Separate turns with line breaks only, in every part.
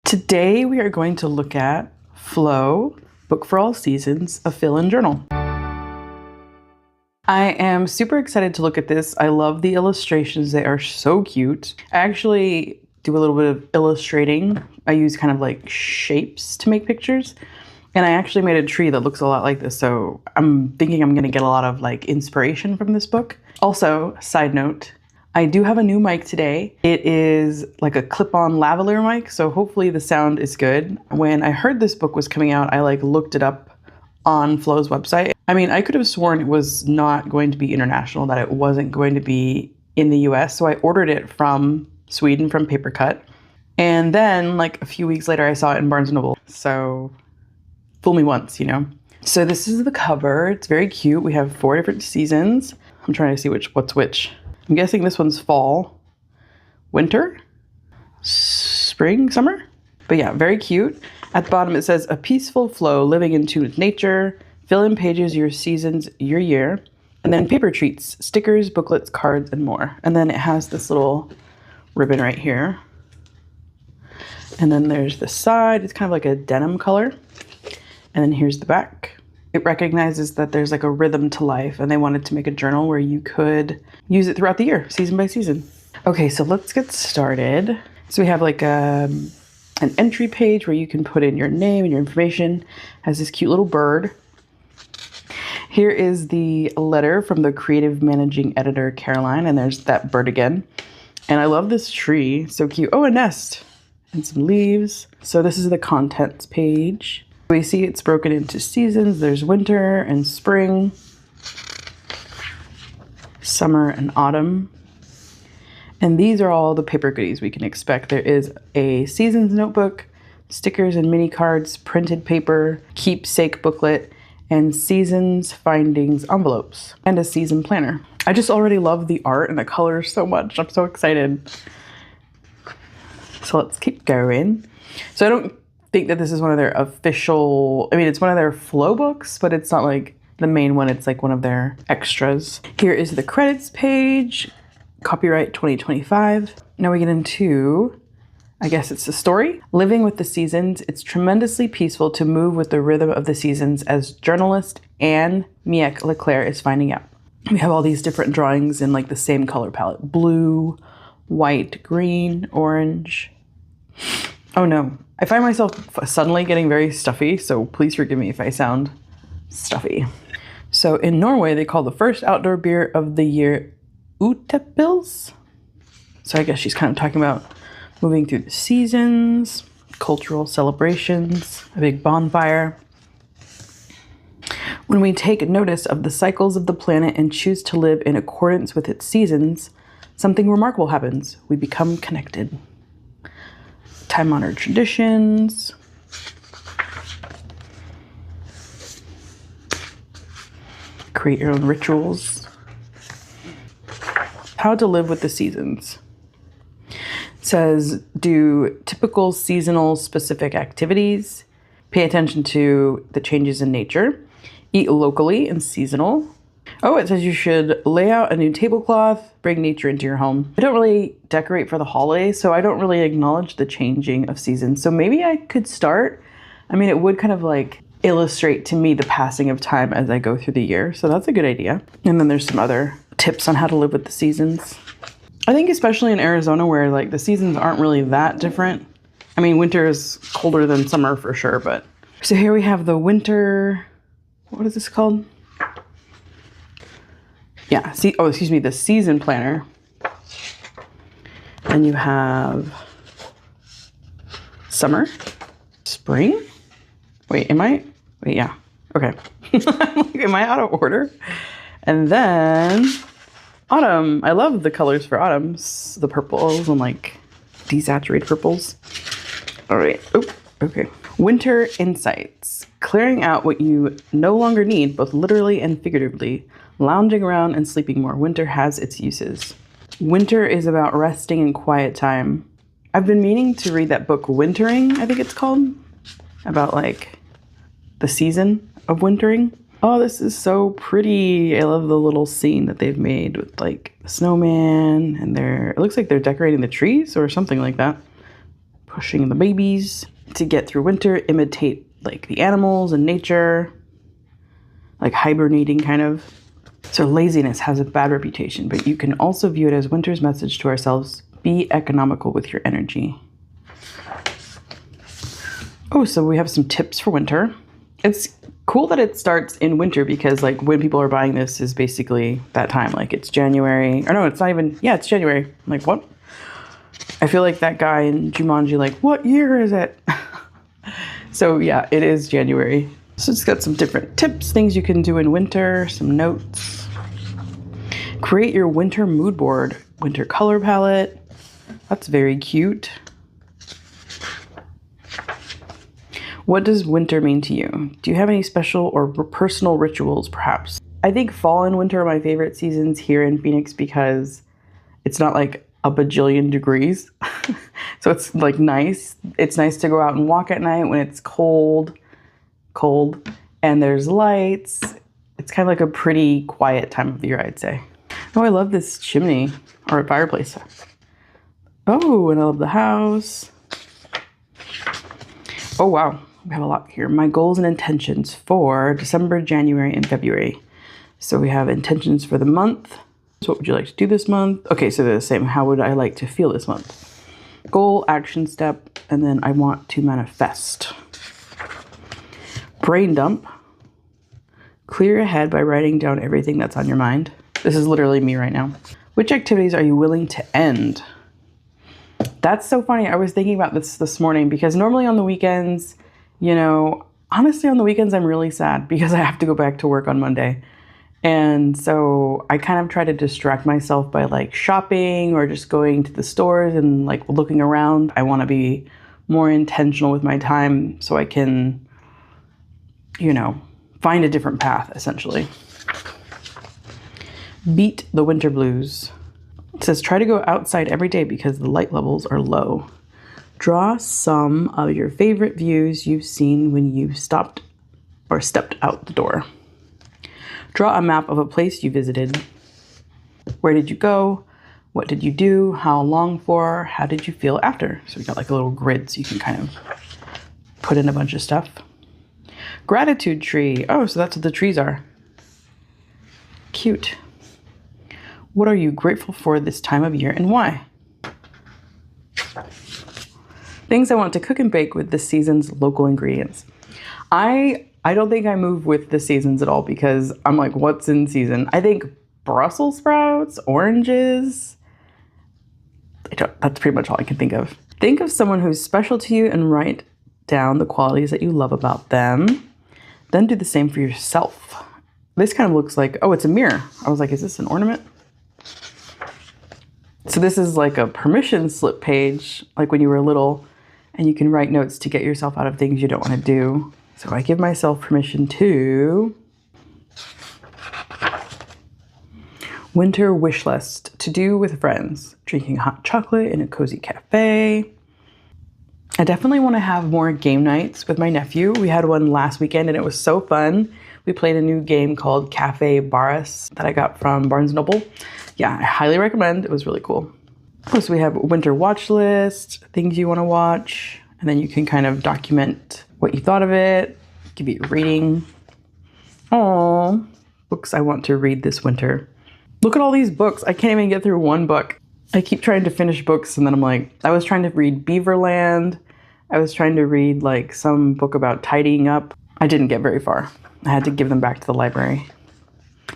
Today we are going to look at Flow, Book for All Seasons, a fill-in journal. I am super excited to look at this. I love the illustrations. They are so cute. I actually do a little bit of illustrating. I use kind of like shapes to make pictures. And I actually made a tree that looks a lot like this. So I'm thinking I'm gonna get a lot of like inspiration from this book. Also, side note, I do have a new mic today. It is like a clip-on lavalier mic, so hopefully the sound is good. When I heard this book was coming out, I like looked it up on Flow's website. I mean, I could have sworn it was not going to be international, that it wasn't going to be in the US. So I ordered it from Sweden, from Papercut. And then like a few weeks later, I saw it in Barnes & Noble. So fool me once, you know? So this is the cover. It's very cute. We have 4 different seasons. I'm trying to see what's which. I'm guessing this one's fall, winter, spring, summer. But yeah, very cute. At the bottom, it says, a peaceful flow, living in tune with nature. Fill in pages, your seasons, your year. And then paper treats, stickers, booklets, cards, and more. And then it has this little ribbon right here. And then there's the side. It's kind of like a denim color. And then here's the back. It recognizes that there's like a rhythm to life, and they wanted to make a journal where you could use it throughout the year, season by season. Okay, so let's get started. So we have like an entry page where you can put in your name and your information. It has this cute little bird. Here is the letter from the creative managing editor, Caroline, and there's that bird again. And I love this tree, so cute. Oh, a nest and some leaves. So this is the contents page. We see it's broken into seasons. There's winter and spring, summer and autumn. And these are all the paper goodies we can expect. There is a seasons notebook, stickers and mini cards, printed paper, keepsake booklet, and seasons findings envelopes, and a season planner. I just already love the art and the colors so much. I'm so excited. So let's keep going. So I don't think that this is one of their official, I mean, it's one of their flow books, but it's not like the main one. It's like one of their extras. Here is the credits page. Copyright 2025. Now we get into, I guess it's the story. Living with the seasons, it's tremendously peaceful to move with the rhythm of the seasons, as journalist Anne Miek Leclerc is finding out. We have all these different drawings in like the same color palette. Blue, white, green, orange. Oh no, I find myself suddenly getting very stuffy, so please forgive me if I sound stuffy. So in Norway, they call the first outdoor beer of the year Utepils. So I guess she's kind of talking about moving through the seasons, cultural celebrations, a big bonfire. When we take notice of the cycles of the planet and choose to live in accordance with its seasons, something remarkable happens. We become connected. Time-honored traditions. Create your own rituals. How to live with the seasons. It says, do typical seasonal specific activities. Pay attention to the changes in nature. Eat locally and seasonal. Oh, it says you should lay out a new tablecloth, bring nature into your home. I don't really decorate for the holidays, so I don't really acknowledge the changing of seasons. So maybe I could start. I mean, it would kind of like illustrate to me the passing of time as I go through the year. So that's a good idea. And then there's some other tips on how to live with the seasons. I think especially in Arizona where like the seasons aren't really that different. I mean, winter is colder than summer for sure, but. So here we have the winter, what is this called? Yeah, the season planner. And you have summer, spring. Wait, yeah, okay. I'm like, am I out of order? And then autumn. I love the colors for autumn. The purples and like desaturated purples. All right, okay. Winter insights. Clearing out what you no longer need, both literally and figuratively. Lounging around and sleeping more. Winter has its uses. Winter is about resting and quiet time. I've been meaning to read that book, Wintering, I think it's called. About like the season of wintering. Oh, this is so pretty. I love the little scene that they've made with like the snowman and it looks like they're decorating the trees or something like that. pushing the babies to get through winter, imitate like the animals and nature, like hibernating kind of. So laziness has a bad reputation, but you can also view it as winter's message to ourselves: be economical with your energy. Oh, so we have some tips for winter. It's cool that it starts in winter because like when people are buying this is basically that time. Like it's January, or no, it's not even, yeah, it's January. I'm like, what? I feel like that guy in Jumanji, like, what year is it? So yeah, it is January. So it's got some different tips, things you can do in winter, some notes. Create your winter mood board, winter color palette. That's very cute. What does winter mean to you? Do you have any special or personal rituals, perhaps? I think fall and winter are my favorite seasons here in Phoenix because it's not like a bajillion degrees. So it's like nice. It's nice to go out and walk at night when it's cold, and there's lights. It's kind of like a pretty quiet time of the year, I'd say. Oh, I love this chimney or fireplace. Oh, and I love the house. Oh, wow. We have a lot here. My goals and intentions for December, January, and February. So we have intentions for the month. So what would you like to do this month? Okay, so they're the same. How would I like to feel this month? Goal, action step, and then I want to manifest. Brain dump. Clear your head by writing down everything that's on your mind. This is literally me right now. Which activities are you willing to end? That's so funny. I was thinking about this morning because normally on the weekends, you know, honestly on the weekends I'm really sad because I have to go back to work on Monday. And so I kind of try to distract myself by like shopping or just going to the stores and like looking around. I want to be more intentional with my time so I can, you know, find a different path essentially. Beat the winter blues. It says try to go outside every day because the light levels are low. Draw some of your favorite views you've seen when you stopped or stepped out the door. Draw a map of a place you visited. Where did you go? What did you do? How long for? How did you feel after? So we got like a little grid so you can kind of put in a bunch of stuff. Gratitude tree. Oh, so that's what the trees are. Cute. What are you grateful for this time of year and why? Things I want to cook and bake with this season's local ingredients. I don't think I move with the seasons at all because I'm like, what's in season? I think Brussels sprouts, oranges. That's pretty much all I can think of. Think of someone who's special to you and write down the qualities that you love about them. Then do the same for yourself. This kind of looks like, oh, it's a mirror. I was like, is this an ornament? So this is like a permission slip page, like when you were little, and you can write notes to get yourself out of things you don't want to do. So I give myself permission to winter wish list to do with friends, drinking hot chocolate in a cozy cafe. I definitely want to have more game nights with my nephew. We had one last weekend and it was so fun. We played a new game called Cafe Barras that I got from Barnes & Noble. Yeah, I highly recommend. It was really cool. So we have winter watch list, things you want to watch, and then you can kind of document what you thought of it, give you a rating. Aww, books I want to read this winter. Look at all these books. I can't even get through one book. I keep trying to finish books and then I'm like, I was trying to read Beaverland. I was trying to read like some book about tidying up. I didn't get very far. I had to give them back to the library.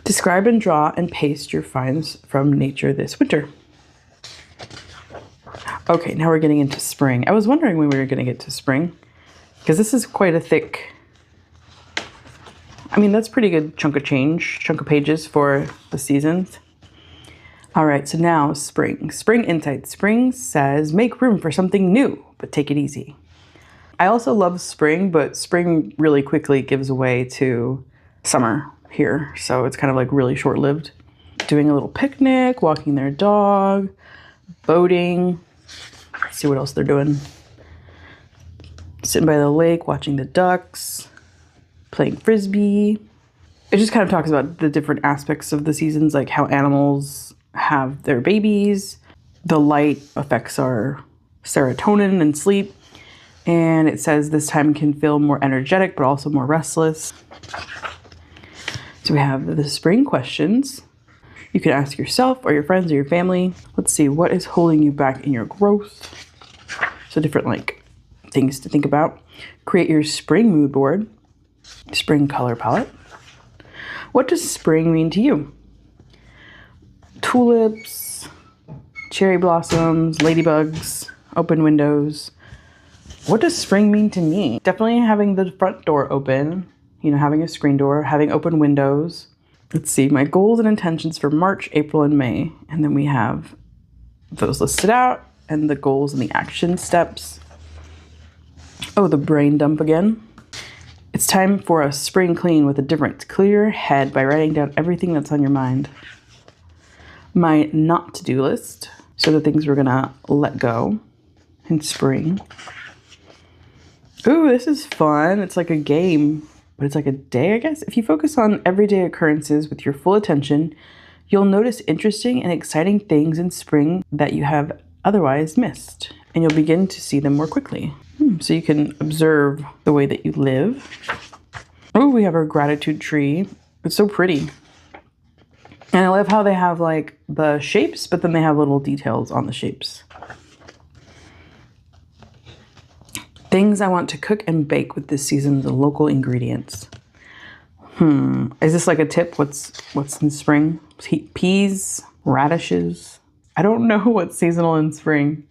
Describe and draw and paste your finds from nature this winter. Okay, now we're getting into spring. I was wondering when we were going to get to spring because this is quite a thick, I mean, that's pretty good chunk of pages for the seasons. All right, so now spring. Spring insights. Spring says make room for something new, but take it easy. I also love spring, but spring really quickly gives way to summer here. So it's kind of like really short-lived. Doing a little picnic, walking their dog, boating. Let's see what else they're doing. Sitting by the lake, watching the ducks, playing frisbee. It just kind of talks about the different aspects of the seasons, like how animals have their babies. The light affects our serotonin and sleep. And it says this time can feel more energetic, but also more restless. So we have the spring questions. You can ask yourself or your friends or your family. Let's see, what is holding you back in your growth? So different like things to think about. Create your spring mood board. Spring color palette. What does spring mean to you? Tulips, cherry blossoms, ladybugs, open windows. What does spring mean to me? Definitely having the front door open, you know, having a screen door, having open windows. Let's see, my goals and intentions for March, April, and May. And then we have those listed out and the goals and the action steps. Oh, the brain dump again. It's time for a spring clean with a different, clear head by writing down everything that's on your mind. My not to-do list. So the things we're gonna let go in spring. Ooh, this is fun. It's like a game, but it's like a day, I guess. If you focus on everyday occurrences with your full attention, you'll notice interesting and exciting things in spring that you have otherwise missed, and you'll begin to see them more quickly. So you can observe the way that you live. Oh, we have our gratitude tree. It's so pretty. And I love how they have like the shapes, but then they have little details on the shapes. Things I want to cook and bake with this season's local ingredients. Is this like a tip? What's in spring? Peas, radishes. I don't know what's seasonal in spring.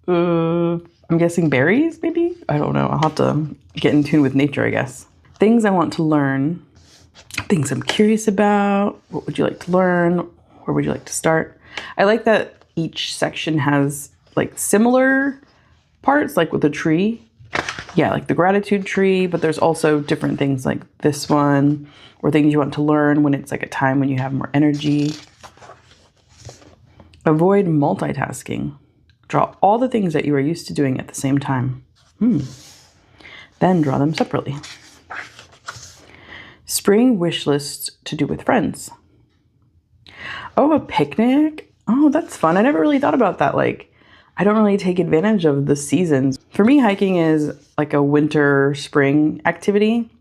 I'm guessing berries, maybe? I don't know. I'll have to get in tune with nature, I guess. Things I want to learn. Things I'm curious about. What would you like to learn? Where would you like to start? I like that each section has like similar parts, like with a tree. Yeah, like the gratitude tree, but there's also different things like this one, or things you want to learn when it's like a time when you have more energy. Avoid multitasking. Draw all the things that you are used to doing at the same time. Then draw them separately. Spring wish list to do with friends. Oh, a picnic? Oh, that's fun. I never really thought about that. Like, I don't really take advantage of the seasons. For me, hiking is like a winter, spring activity.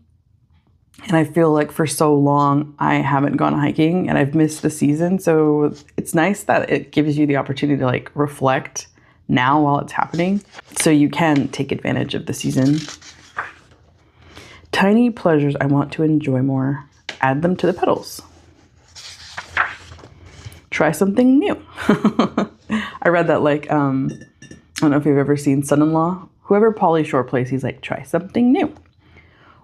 And I feel like for so long, I haven't gone hiking and I've missed the season. So it's nice that it gives you the opportunity to like reflect now while it's happening. So you can take advantage of the season. Tiny pleasures I want to enjoy more. Add them to the petals. Try something new. I read that like, I don't know if you've ever seen Son-in-Law. Whoever Pauly Shore plays, he's like, try something new.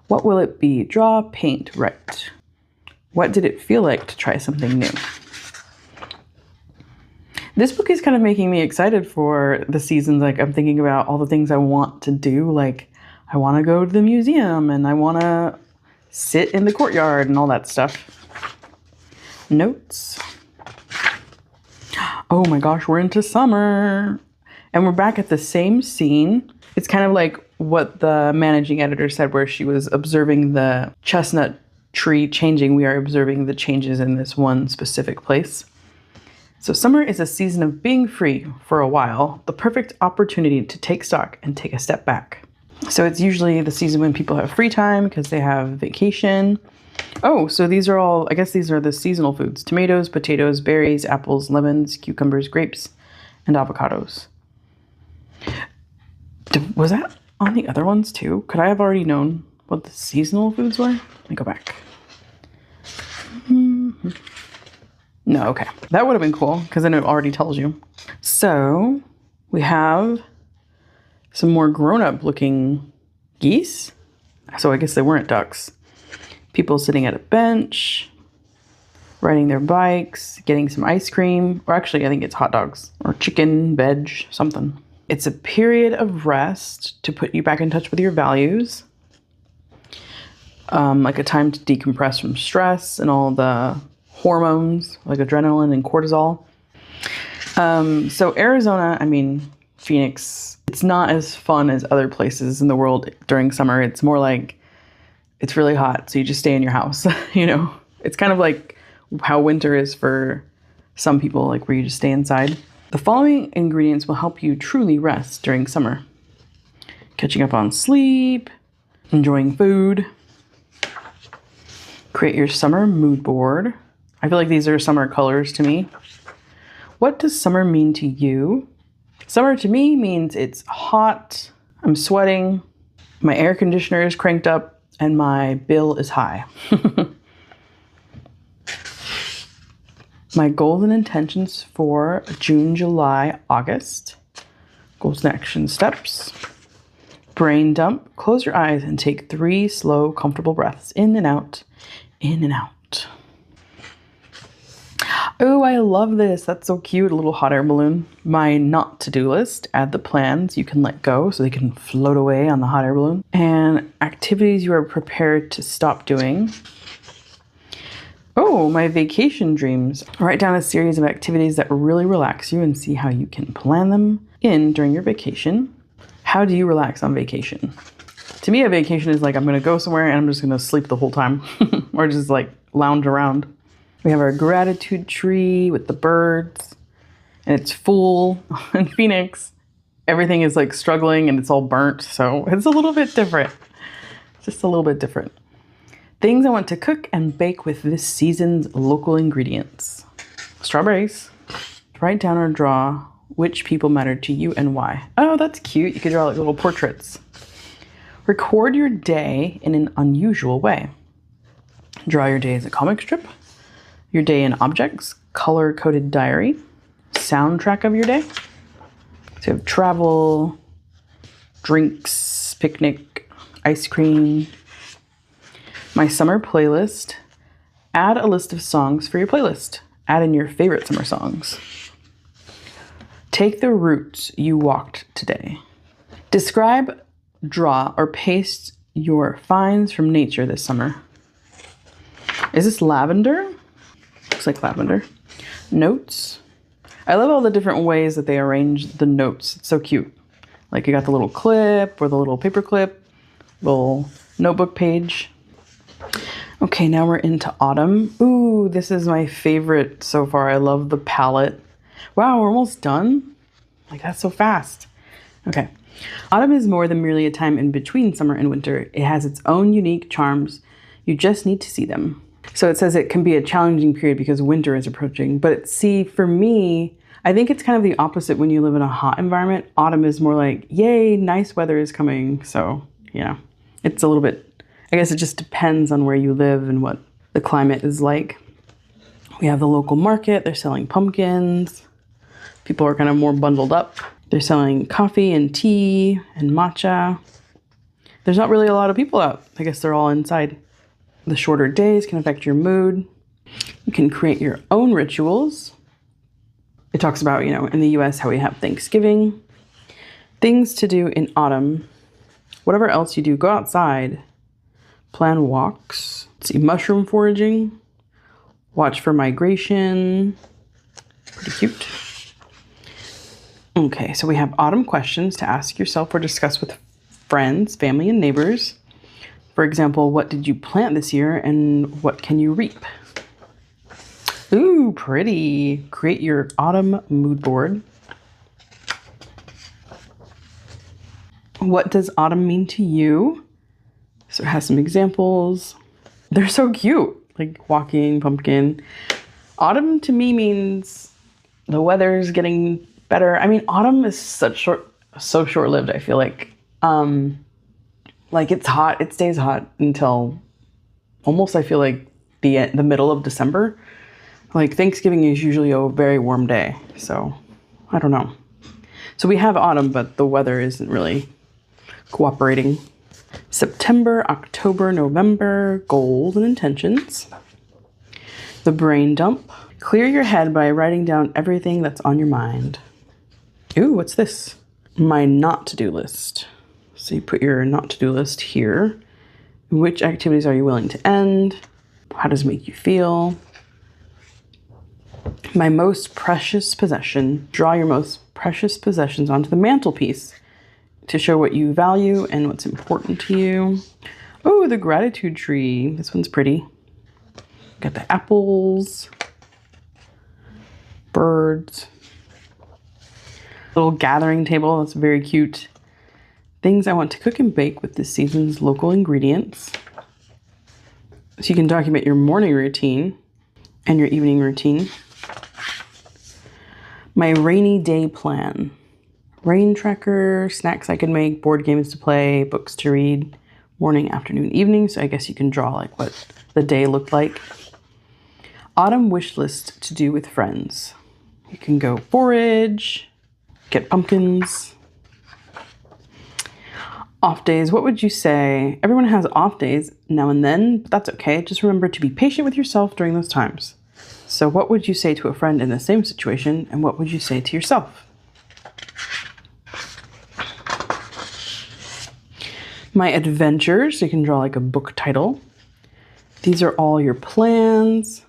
What will it be? Draw, paint, write. What did it feel like to try something new? This book is kind of making me excited for the seasons. Like I'm thinking about all the things I want to do. Like I want to go to the museum and I want to sit in the courtyard and all that stuff. Notes. Oh my gosh, we're into summer. And we're back at the same scene. It's kind of like what the managing editor said, where she was observing the chestnut tree changing. We are observing the changes in this one specific place. So summer is a season of being free for a while, the perfect opportunity to take stock and take a step back. So it's usually the season when people have free time because they have vacation. Oh, so these are all, I guess these are the seasonal foods. Tomatoes, potatoes, berries, apples, lemons, cucumbers, grapes, and avocados. Was that on the other ones too? Could I have already known what the seasonal foods were? Let me go back. No, okay. That would have been cool because then it already tells you. So we have some more grown-up looking geese. So I guess they weren't ducks. People sitting at a bench, riding their bikes, getting some ice cream, or actually I think it's hot dogs or chicken, veg, something. It's a period of rest to put you back in touch with your values. Like a time to decompress from stress and all the hormones like adrenaline and cortisol. So Arizona, I mean, Phoenix, it's not as fun as other places in the world during summer. It's more like it's really hot, so you just stay in your house, you know? It's kind of like how winter is for some people, like where you just stay inside. The following ingredients will help you truly rest during summer. Catching up on sleep, enjoying food. Create your summer mood board. I feel like these are summer colors to me. What does summer mean to you? Summer to me means it's hot, I'm sweating, my air conditioner is cranked up, and my bill is high. My goals and intentions for June, July, August. Goals and action steps. Brain dump. Close your eyes and take 3 slow, comfortable breaths. In and out. In and out. Oh, I love this. That's so cute. A little hot air balloon. My not to-do list. Add the plans you can let go so they can float away on the hot air balloon. And activities you are prepared to stop doing. Oh, my vacation dreams. Write down a series of activities that really relax you and see how you can plan them in during your vacation. How do you relax on vacation? To me, a vacation is like I'm going to go somewhere and I'm just going to sleep the whole time or just like lounge around. We have our gratitude tree with the birds and it's full. In Phoenix, everything is like struggling and it's all burnt. So it's a little bit different. Just a little bit different. Things I want to cook and bake with this season's local ingredients. Strawberries. Write down or draw which people matter to you and why. Oh, that's cute. You could draw like little portraits. Record your day in an unusual way. Draw your day as a comic strip. Your day in objects. Color-coded diary. Soundtrack of your day. So you have travel, drinks, picnic, ice cream. My summer playlist. Add a list of songs for your playlist. Add in your favorite summer songs. Take the routes you walked today. Describe, draw, or paste your finds from nature this summer. Is this lavender? Looks like lavender. Notes. I love all the different ways that they arrange the notes. It's so cute. Like you got the little clip or the little paper clip, little notebook page. Okay, now we're into autumn. Ooh, this is my favorite so far. I love the palette. Wow, we're almost done. Like that's so fast. Okay. Autumn is more than merely a time in between summer and winter. It has its own unique charms. You just need to see them. So it says it can be a challenging period because winter is approaching. But see, for me, I think it's kind of the opposite when you live in a hot environment. Autumn is more like, yay, nice weather is coming. So, yeah, it's a little bit, I guess it just depends on where you live and what the climate is like. We have the local market. They're selling pumpkins. People are kind of more bundled up. They're selling coffee and tea and matcha. There's not really a lot of people out. I guess they're all inside. The shorter days can affect your mood. You can create your own rituals. It talks about, you know, in the US, how we have Thanksgiving. Things to do in autumn. Whatever else you do, go outside. Plan walks. Let's see, mushroom foraging. Watch for migration. Pretty cute. Okay, so we have autumn questions to ask yourself or discuss with friends, family, and neighbors. For example, what did you plant this year and what can you reap? Ooh, pretty. Create your autumn mood board. What does autumn mean to you? So it has some examples. They're so cute. Like walking, pumpkin. Autumn to me means the weather's getting better. I mean, autumn is so short-lived, I feel like. Like it's hot, it stays hot until almost, I feel like, the middle of December. Like Thanksgiving is usually a very warm day, so I don't know. So we have autumn, but the weather isn't really cooperating. September, October, November, goals and intentions. The brain dump. Clear your head by writing down everything that's on your mind. Ooh, what's this? My not to-do list. So you put your not to-do list here. Which activities are you willing to end? How does it make you feel? My most precious possession. Draw your most precious possessions onto the mantelpiece to show what you value and what's important to you. Oh, the gratitude tree. This one's pretty. Got the apples, birds. Little gathering table, that's very cute. Things I want to cook and bake with this season's local ingredients. So you can document your morning routine and your evening routine. My rainy day plan. Rain tracker, snacks I can make, board games to play, books to read, morning, afternoon, evening. So I guess you can draw like what the day looked like. Autumn wish list to do with friends. You can go forage, get pumpkins. Off days, what would you say? Everyone has off days now and then, but that's okay. Just remember to be patient with yourself during those times. So what would you say to a friend in the same situation, and what would you say to yourself? My adventures, you can draw like a book title. These are all your plans.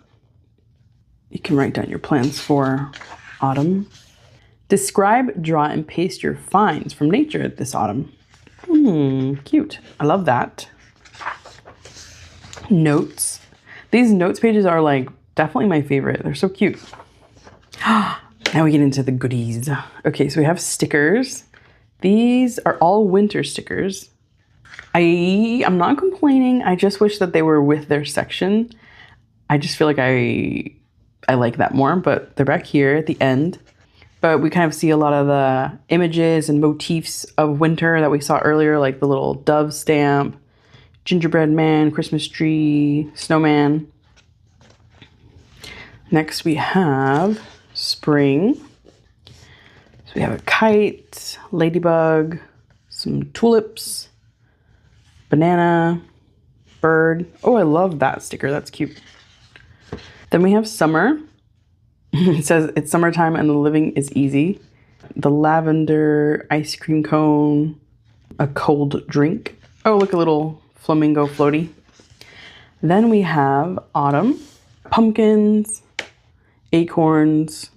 You can write down your plans for autumn. Describe, draw, and paste your finds from nature this autumn. Cute. I love that. Notes. These notes pages are like definitely my favorite. They're so cute. Now we get into the goodies. Okay, so we have stickers. These are all winter stickers. I'm not complaining. I just wish that they were with their section. I just feel like I like that more, but they're back here at the end. But we kind of see a lot of the images and motifs of winter that we saw earlier, like the little dove stamp, gingerbread man, Christmas tree, snowman. Next we have spring. So we have a kite, ladybug, some tulips, banana, bird. Oh, I love that sticker. That's cute. Then we have summer. It says it's summertime and the living is easy. The lavender ice cream cone, a cold drink. Oh, look, a little flamingo floaty. Then we have autumn, pumpkins, acorns,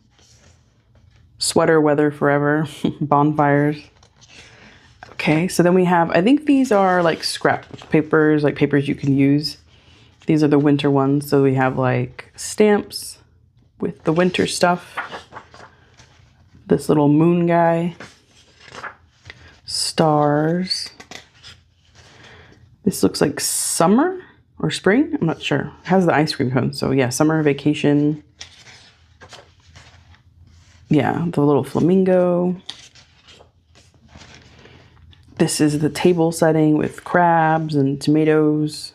sweater weather forever, bonfires. Okay, so then we have, I think these are like scrap papers, like papers you can use. These are the winter ones. So we have like stamps with the winter stuff. This little moon guy. Stars. This looks like summer or spring. I'm not sure. It has the ice cream cone. So yeah, summer vacation. Yeah, the little flamingo. This is the table setting with crabs and tomatoes.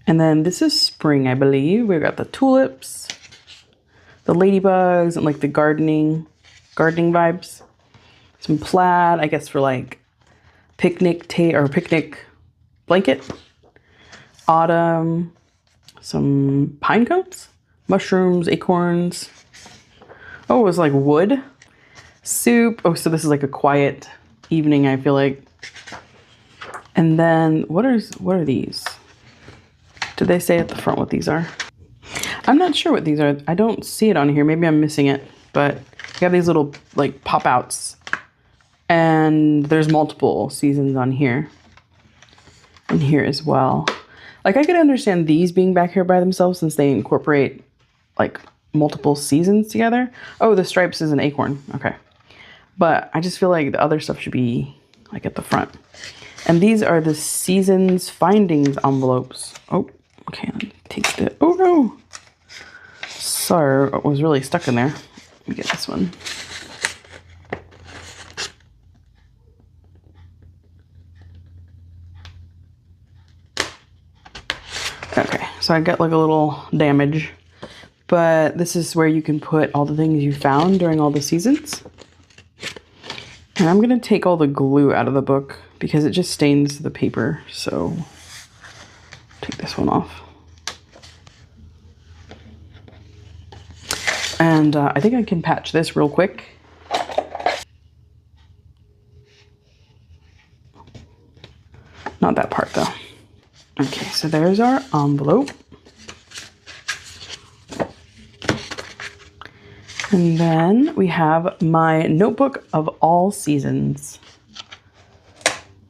And then this is spring, I believe. We've got the tulips, the ladybugs, and like the gardening vibes. Some plaid, I guess for like picnic blanket. Autumn, some pine cones, mushrooms, acorns. Oh, it was like wood. Soup. Oh, so this is like a quiet evening, I feel like. And then what are these? Did they say at the front what these are? I'm not sure what these are. I don't see it on here. Maybe I'm missing it. But you have these little like pop outs. And there's multiple seasons on here. And here as well. Like I could understand these being back here by themselves since they incorporate like multiple seasons together. Oh, the stripes is an acorn. Okay. But I just feel like the other stuff should be like at the front. And these are the season's findings envelopes. Oh, okay, let me take the, oh no. Sorry, it was really stuck in there. Let me get this one. Okay, so I got like a little damage, but this is where you can put all the things you found during all the seasons. And I'm gonna take all the glue out of the book because it just stains the paper. So take this one off. And I think I can patch this real quick. Not that part though. Okay, so there's our envelope. And then we have my notebook of all seasons.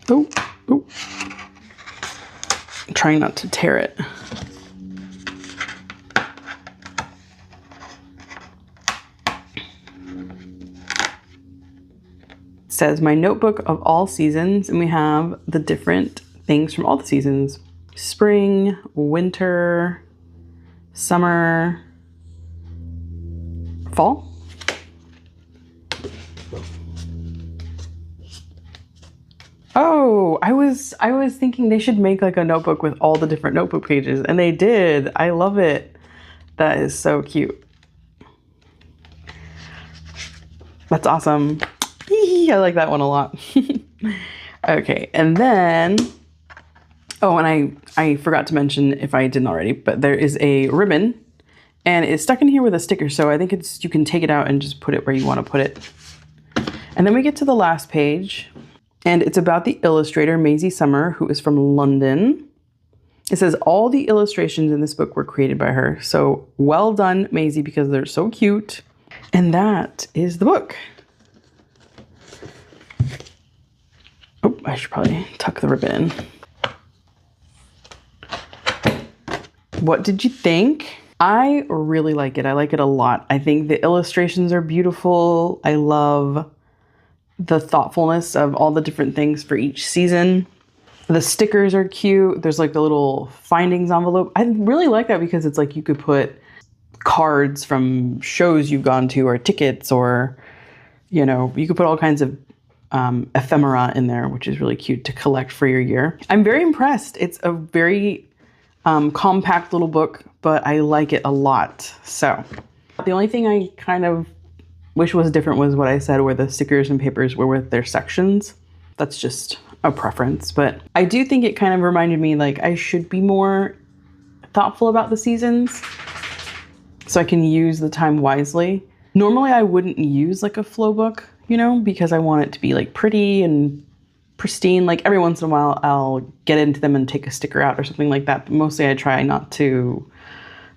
Oh, oh. I'm trying not to tear it. says my notebook of all seasons, and we have the different things from all the seasons. Spring, winter, summer, fall. Oh, I was thinking they should make like a notebook with all the different notebook pages, and they did. I love it. That is so cute. That's awesome. I like that one a lot. Okay, and then, oh, and I forgot to mention, if I didn't already, but there is a ribbon, and it's stuck in here with a sticker, so I think you can take it out and just put it where you want to put it. And then we get to the last page, and it's about the illustrator, Maisie Summer, who is from London. It says all the illustrations in this book were created by her. So well done, Maisie, because they're so cute. And that is the book. Oh, I should probably tuck the ribbon in. What did you think? I really like it. I like it a lot. I think the illustrations are beautiful. I love the thoughtfulness of all the different things for each season. The stickers are cute. There's like the little findings envelope. I really like that because it's like you could put cards from shows you've gone to or tickets, or, you know, you could put all kinds of ephemera in there, which is really cute to collect for your year. I'm very impressed. It's a very compact little book, but I like it a lot. So the only thing I kind of wish was different was what I said, where the stickers and papers were with their sections. That's just a preference, but I do think it kind of reminded me like I should be more thoughtful about the seasons so I can use the time wisely. Normally I wouldn't use like a flow book, you know, because I want it to be like pretty and pristine. Like every once in a while I'll get into them and take a sticker out or something like that, but mostly I try not to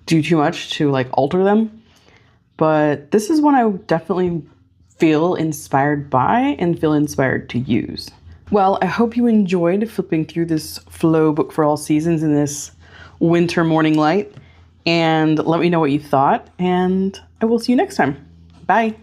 do too much to like alter them. But this is one I definitely feel inspired by and feel inspired to use. Well, I hope you enjoyed flipping through this flow book for all seasons in this winter morning light, and let me know what you thought, and I will see you next time. Bye.